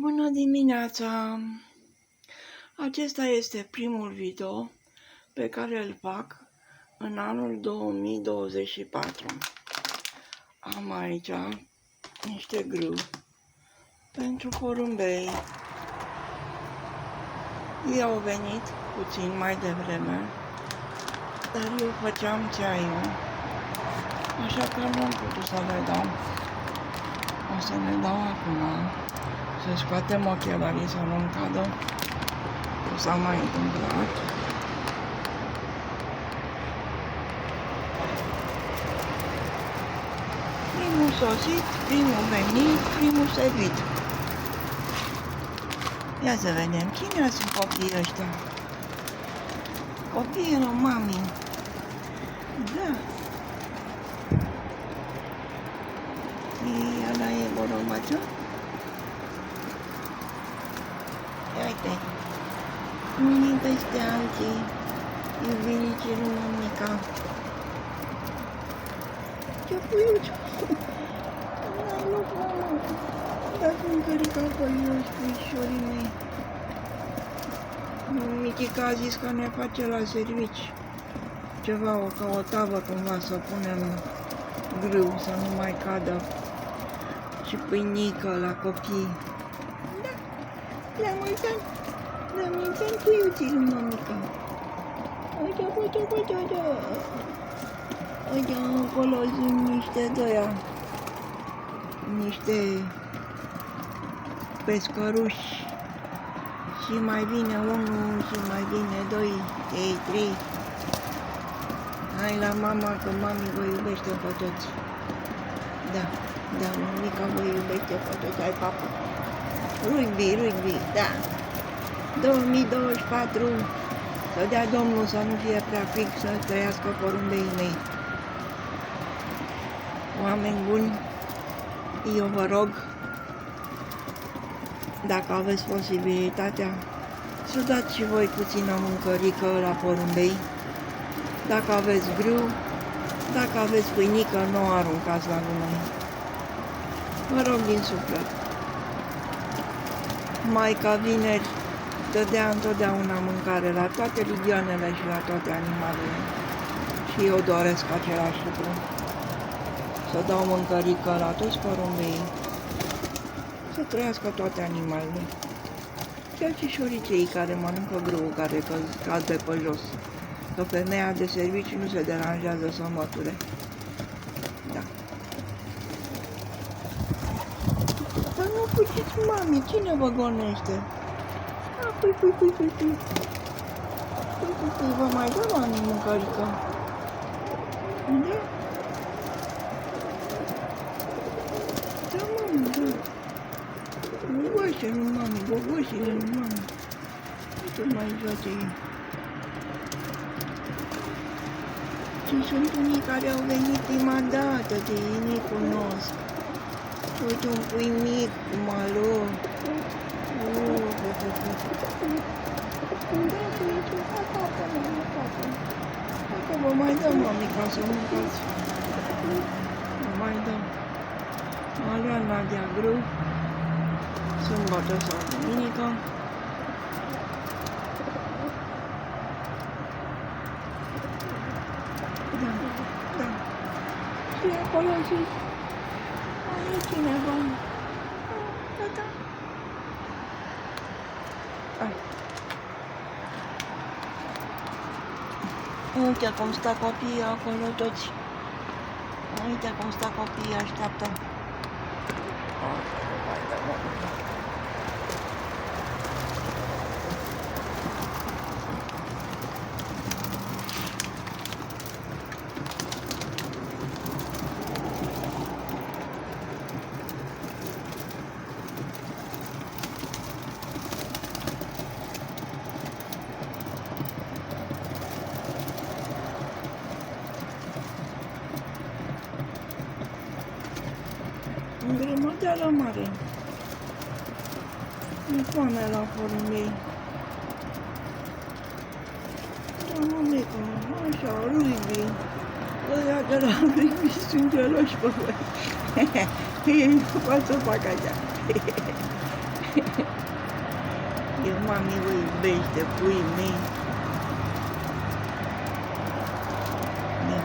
Bună dimineața! Acesta este primul video pe care îl fac în anul 2024. Am aici niște grâu pentru porumbei. Ei au venit puțin mai devreme, dar eu făceam ceaiul, așa că nu am putut să le dau. O să le dau acum. Să scoatem ochelarii să nu-mi cadă. O s-a mai întâmplat. Primul sosit, primul venit, primul servit. Ia să vedem, cine sunt copiii ăștia? Copiii lui mami. Da. Ăla e borobață? Uite, unii peste alții, iubinicii lui mămica. Ce puiuci! N-ai loc, mamă! Dați mâncărica pe jos, puișorii mei. Michica a zis că ne face la servici ceva, ca o tavă cumva, să punem grâu, să nu mai cadă. Și pâinică la copii. La mulți ani puiuții lui mămica. Uite, acolo sunt niște dăia. Niște pescăruși. Și mai vine unul, și mai vine doi, ei, trei. Hai la mama, că mami vă iubește pe toți. Da, mămica vă iubește pe toți, hai papa. Rugby, da. 2024, să dea Domnul să nu fie prea frig, să trăiască porumbeii mei. Oameni buni, eu vă rog, dacă aveți posibilitatea, să dați și voi puțină mâncărică la porumbei. Dacă aveți grâu, dacă aveți pâinică, nu o aruncați la gunoi. Vă rog din suflet. Maica vineri dădea întotdeauna mâncare la toate ligioanele și la toate animalele. Și eu doresc același lucru. Să dau mâncărică la toți porumbei. Să trăiască toate animalele. Chiar și șoricei care mănâncă grâu, care cad pe jos. Că femeia de serviciu nu se deranjează să măture. Da. Dar nu fugiți, mami, cine vă gonește? Pui, vă mai dă mami mâncărică? Da? Da, mami, da. Gogoșe, nu mami, gogoșile, nu mami. Uite mai joace ei. Și sunt unii care au venit prima dată, de ei nu-i cunosc. Uite un pui mic cu malo. Dacă vă mai dăm, mami, ca să mâncați. Vă mai dăm. A luat Nadia grâu. Sâmbătă sau duminică. Da. Și acolo sus. Mai e cineva. Gata. Uite cum stau copiii acolo toți. Uite cum stau copiii, așteaptă. Îngrămădeală mare. E foame la porumbei. Da, mămică, așa, rugby. Ăia de la rugby sunt geloși pe voi. Ei nu pot să fac așa. Eu, mami, vă iubește, puii mei. Da.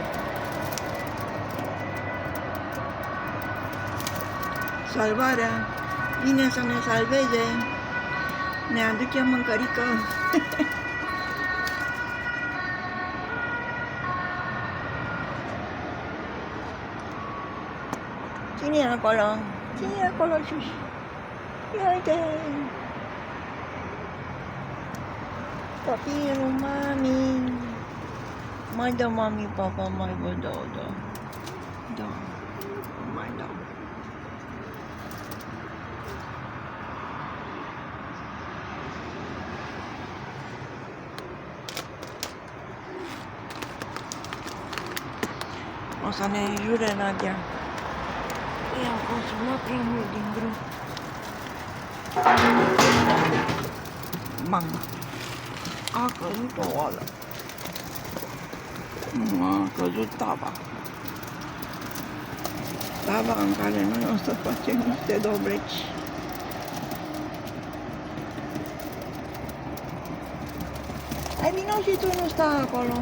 Salvarea vine să ne salveze, ne aduce mâncărică. Cine e acolo? Cine e acolo sus? Ia uite! Copilul mami! Mai dă mami, papa, mai vă dau, da. Da, mai dau. O să ne jure Nadia. I-am consumat prea mult din drum. Mamă! A căzut o oală. A căzut tava. Tava în care noi o să facem niște dobreci. Hai, vino și tu, nu sta acolo.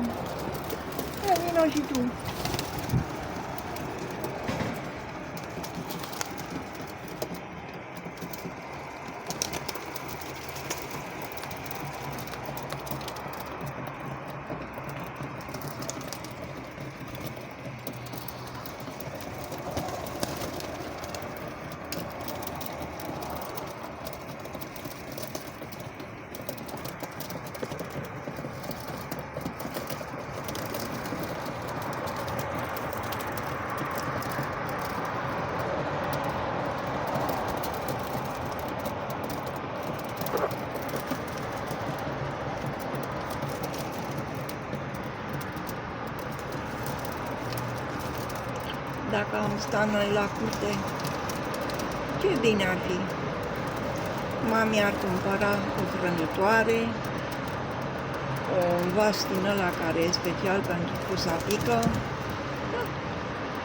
Hai, vino și tu. Dacă am stat noi la curte, ce bine ar fi. Mami ar cumpăra o hrănitoare, o vas din ăla care e special pentru pusa pică, da.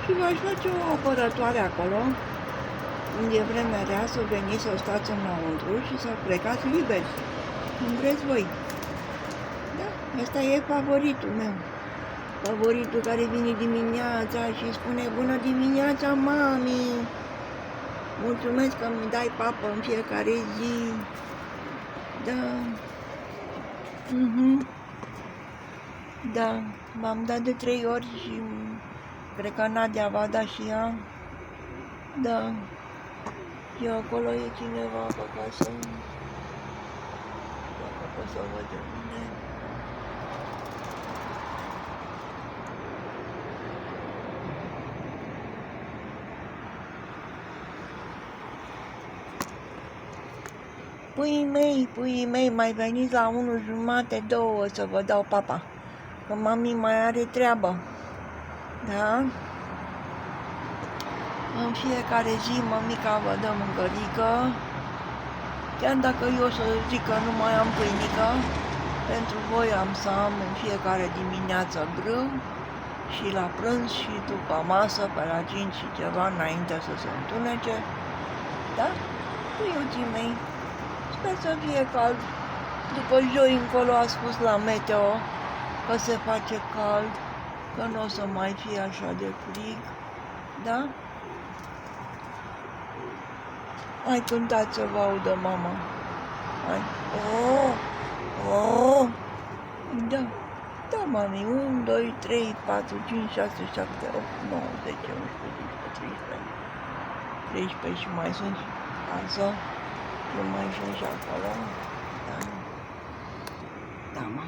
Și v-aș face o apărătoare acolo, unde e vremea rea, să veniți să stați înăuntru și să plecați liberi, cum vreți voi. Da, ăsta e favoritul meu. Favoritul care vine dimineața și spune: bună dimineața, mami! Mulțumesc că îmi dai papă în fiecare zi. Da. Da, m-am dat de 3 ori și cred că Nadia va da și ea. Da. Și acolo e cineva pe casă. Dacă pot să văd de unde. Puii mei, mai veniți la 1:30, 2 să vă dau papa, că mami mai are treabă, da? În fiecare zi mămica vă dă mâncărică, chiar dacă eu să zic că nu mai am pâinică, pentru voi am să am în fiecare dimineață grâu și la prânz și după masă, pe la 5 și ceva, înainte să se întunece, da? Puiuții mei. Sper să fie cald. După joi încolo a spus la meteo că se face cald, că nu o să mai fie așa de frig, da? Hai, cântați să vă audă mama. Hai. Oh! Oh! Da. Da, mami. 1, 2, 3, 4, 5, 6, 7, 8, 9, 10, 11, 12, 13, 14 și mai sunt așa. Eu mai sunt și acolo. Da. Da, mă.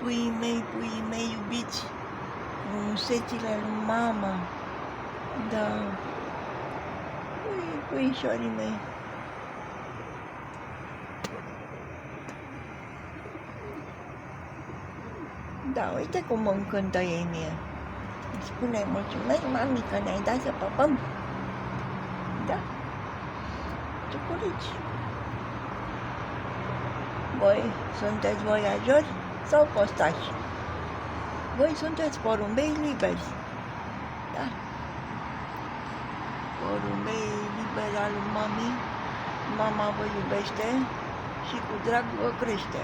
Puii mei iubiți, frumusețile lui mama. Da. Puișorii mei. Da, uite cum îmi cântă ei mie. Îmi spune: mulțumesc, mami, că ne-ai dat să păpăm. Da. Ciucurici. Voi sunteți voiajori sau postași? Voi sunteți porumbei liberi. Da. Porumbei liber al mamii, mama vă iubește și cu drag vă crește.